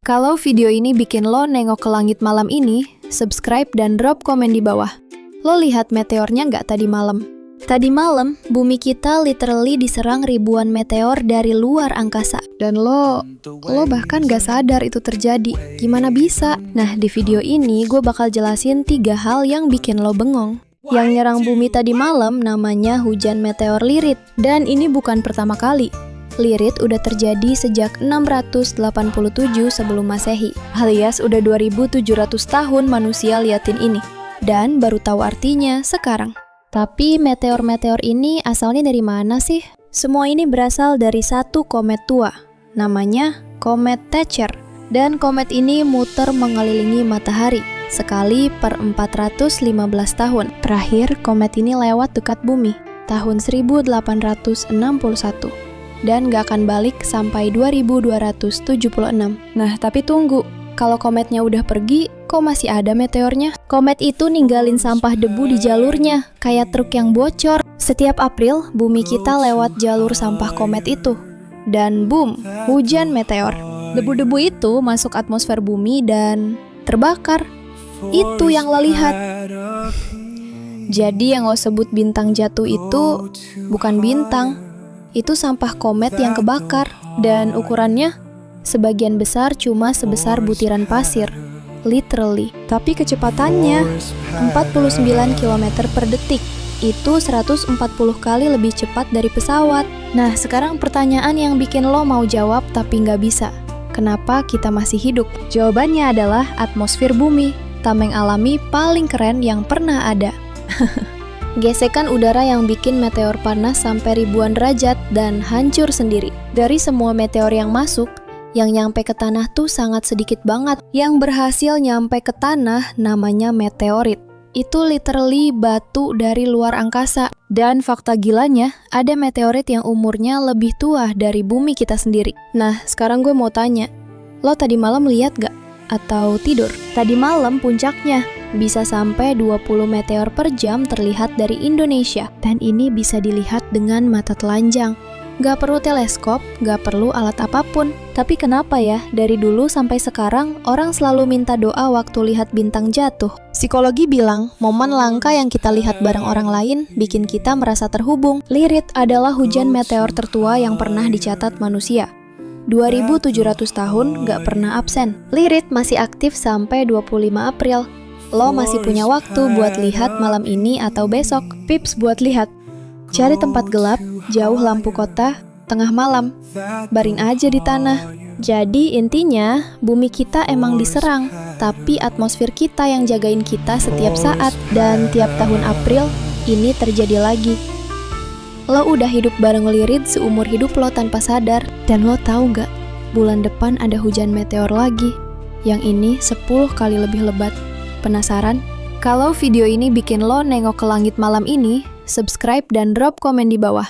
Kalau video ini bikin lo nengok ke langit malam ini, subscribe dan drop komen di bawah. Lo lihat meteornya nggak tadi malam? Tadi malam, bumi kita literally diserang ribuan meteor dari luar angkasa. Dan lo bahkan nggak sadar itu terjadi. Gimana bisa? Nah, di video ini gue bakal jelasin 3 hal yang bikin lo bengong. Yang nyerang bumi tadi malam namanya hujan meteor Lyrid. Dan ini bukan pertama kali. Lyrid udah terjadi sejak 687 sebelum Masehi, alias udah 2700 tahun manusia liatin ini. Dan baru tahu artinya sekarang. Tapi meteor-meteor ini asalnya dari mana sih? Semua ini berasal dari satu komet tua, namanya Komet Thatcher. Dan komet ini muter mengelilingi matahari sekali per 415 tahun. Terakhir, komet ini lewat dekat bumi, tahun 1861. Dan gak akan balik sampai 2276. Nah, tapi tunggu, kalau kometnya udah pergi, kok masih ada meteornya? Komet itu ninggalin sampah debu di jalurnya, kayak truk yang bocor. Setiap April, bumi kita lewat jalur sampah komet itu. Dan boom, hujan meteor. Debu-debu itu masuk atmosfer bumi dan terbakar. Itu yang lo lihat. Jadi yang lo sebut bintang jatuh itu bukan bintang. Itu sampah komet yang kebakar. Dan ukurannya sebagian besar cuma sebesar butiran pasir. Literally. Tapi kecepatannya 49 km per detik. Itu 140 kali lebih cepat dari pesawat. Nah, sekarang pertanyaan yang bikin lo mau jawab tapi nggak bisa. Kenapa kita masih hidup? Jawabannya adalah atmosfer bumi, tameng alami paling keren yang pernah ada. Gesekan udara yang bikin meteor panas sampai ribuan derajat dan hancur sendiri. Dari semua meteor yang masuk, yang nyampe ke tanah tuh sangat sedikit banget. Yang berhasil nyampe ke tanah namanya meteorit. Itu literally batu dari luar angkasa. Dan fakta gilanya, ada meteorit yang umurnya lebih tua dari bumi kita sendiri. Nah, sekarang gue mau tanya, lo tadi malam lihat gak? Atau tidur? Tadi malam puncaknya bisa sampai 20 meteor per jam terlihat dari Indonesia. Dan ini bisa dilihat dengan mata telanjang. Gak perlu teleskop, gak perlu alat apapun. Tapi kenapa ya, dari dulu sampai sekarang, orang selalu minta doa waktu lihat bintang jatuh? Psikologi bilang, momen langka yang kita lihat bareng orang lain bikin kita merasa terhubung. Lyrid adalah hujan meteor tertua yang pernah dicatat manusia. 2700 tahun gak pernah absen. Lyrid masih aktif sampai 25 April. Lo masih punya waktu buat lihat malam ini atau besok. Tips buat lihat. Cari tempat gelap, jauh lampu kota, tengah malam. Baring aja di tanah. Jadi intinya, bumi kita emang diserang, tapi atmosfer kita yang jagain kita setiap saat. Dan tiap tahun April, ini terjadi lagi. Lo udah hidup bareng Lyrid seumur hidup lo tanpa sadar. Dan lo tahu gak, bulan depan ada hujan meteor lagi. Yang ini 10 kali lebih lebat. Penasaran? Kalau video ini bikin lo nengok ke langit malam ini, subscribe dan drop komen di bawah.